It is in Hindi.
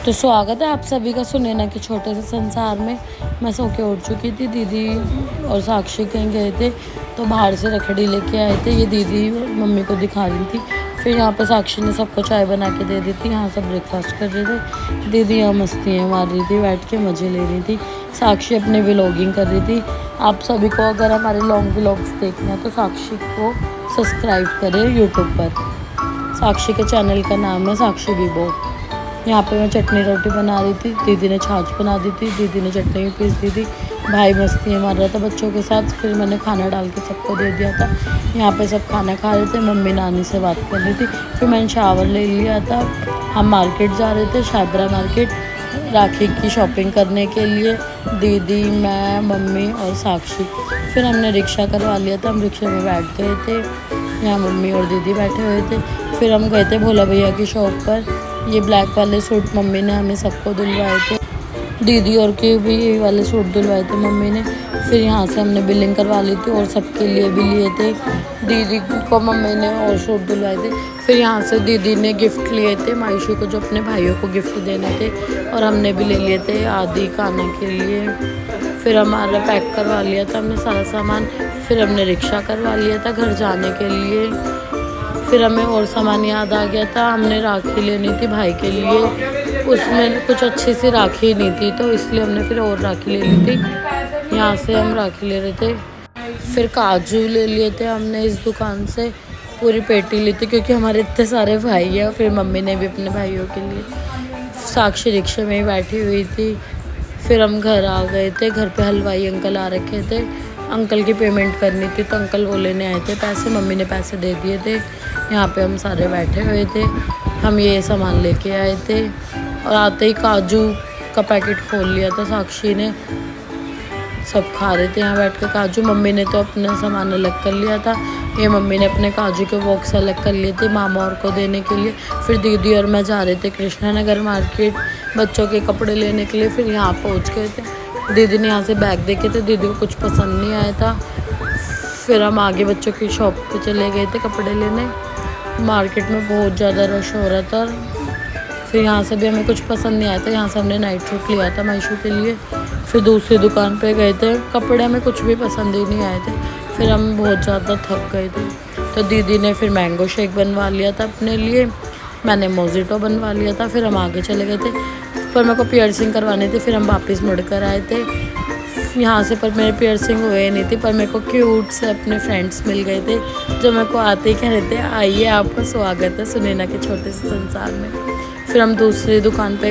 तो स्वागत है आप सभी का सुनैना के छोटे से संसार में। मैं सो के उठ चुकी थी। दीदी और साक्षी कहीं गए थे तो बाहर से रखड़ी लेके आए थे। ये दीदी मम्मी को दिखा रही थी। फिर यहाँ पे साक्षी ने सबको चाय बना के दे दी थी। यहाँ सब ब्रेकफास्ट कर रहे थे। दीदी यहाँ मस्तियाँ मार रही थी, बैठ के मज़े ले रही थी। साक्षी अपने व्लॉगिंग कर रही थी। आप सभी को अगर हमारे लॉन्ग व्लॉग्स देखना है तो साक्षी को सब्सक्राइब करें यूट्यूब पर। साक्षी के चैनल का नाम है साक्षी वीबो। यहाँ पे मैं चटनी रोटी बना रही थी। दीदी ने छाछ बना दी थी, दीदी ने चटनी भी पीस दी थी। भाई मस्ती मार रहा था बच्चों के साथ। फिर मैंने खाना डाल के सबको दे दिया था। यहाँ पे सब खाना खा रहे थे। मम्मी नानी से बात कर रही थी। फिर मैंने शावर ले लिया था। हम मार्केट जा रहे थे, शादरा मार्केट, राखी की शॉपिंग करने के लिए। दीदी, मैं, मम्मी और साक्षी। फिर हमने रिक्शा करवा लिया था। हम रिक्शे में बैठ गए थे। यहाँ मम्मी और दीदी बैठे हुए थे। फिर हम गए थे भोला भैया की शॉप पर। ये ब्लैक वाले सूट मम्मी ने हमें सबको धुलवाए थे। दीदी और के भी ये वाले सूट धुलवाए थे मम्मी ने। फिर यहाँ से हमने बिलिंग करवा ली थी और सबके लिए भी लिए थे। दीदी को मम्मी ने और सूट धुलवाए थे। फिर यहाँ से दीदी ने गिफ्ट लिए थे मायशू को, जो अपने भाइयों को गिफ्ट देने थे। और हमने भी ले लिए थे आदि खाने के लिए। फिर हमारा पैक करवा लिया था हमने सारा सामान। फिर हमने रिक्शा करवा लिया था घर जाने के लिए। फिर हमें और सामान याद आ गया था। हमने राखी लेनी थी भाई के लिए। उसमें कुछ अच्छी सी राखी नहीं थी तो इसलिए हमने फिर और राखी ले ली थी। यहाँ से हम राखी ले रहे थे। फिर काजू ले लिए थे हमने इस दुकान से। पूरी पेटी ली थी क्योंकि हमारे इतने सारे भाई हैं। फिर मम्मी ने भी अपने भाइयों के लिए। साक्षी रिक्शे में ही बैठी हुई थी। फिर हम घर आ गए थे। घर पे हलवाई अंकल आ रखे थे। अंकल की पेमेंट करनी थी तो अंकल वो लेने आए थे पैसे। मम्मी ने पैसे दे दिए थे। यहाँ पे हम सारे बैठे हुए थे। हम ये सामान लेके आए थे और आते ही काजू का पैकेट खोल लिया था साक्षी ने। सब खा रहे थे यहाँ बैठ के काजू। मम्मी ने तो अपना सामान अलग कर लिया था। ये मम्मी ने अपने काजू के बॉक्स अलग कर लिए थे मामा और को देने के लिए। फिर दीदी और मैं जा रहे थे कृष्णा नगर मार्केट बच्चों के कपड़े लेने के लिए। फिर यहाँ पहुँच गए थे। दीदी ने यहाँ से बैग देखे थे, दीदी को कुछ पसंद नहीं आया था। फिर हम आगे बच्चों की शॉप पे चले गए थे कपड़े लेने। मार्केट में बहुत ज़्यादा रश हो रहा था। फिर यहाँ से भी हमें कुछ पसंद नहीं आया था। यहाँ से हमने नाइट सूट लिया था मायशू के लिए। फिर दूसरी दुकान पे गए थे। कपड़े हमें कुछ भी पसंद ही नहीं आए थे। फिर हम बहुत ज़्यादा थक गए थे तो दीदी ने फिर मैंगो शेक बनवा लिया था अपने लिए। मैंने मोजिटो बनवा लिया था। फिर हम आगे चले गए थे। पर मेरे को पियर्सिंग करवानी थी। फिर हम वापस मुड़ कर आए थे यहाँ से। पर मेरे पियर्सिंग हुए नहीं थी। पर मेरे को क्यूट से अपने फ्रेंड्स मिल गए थे जो मेरे को आते ही कह रहे थे आइए आपका स्वागत है सुनैना के छोटे से संसार में। फिर हम दूसरी दुकान पे गए।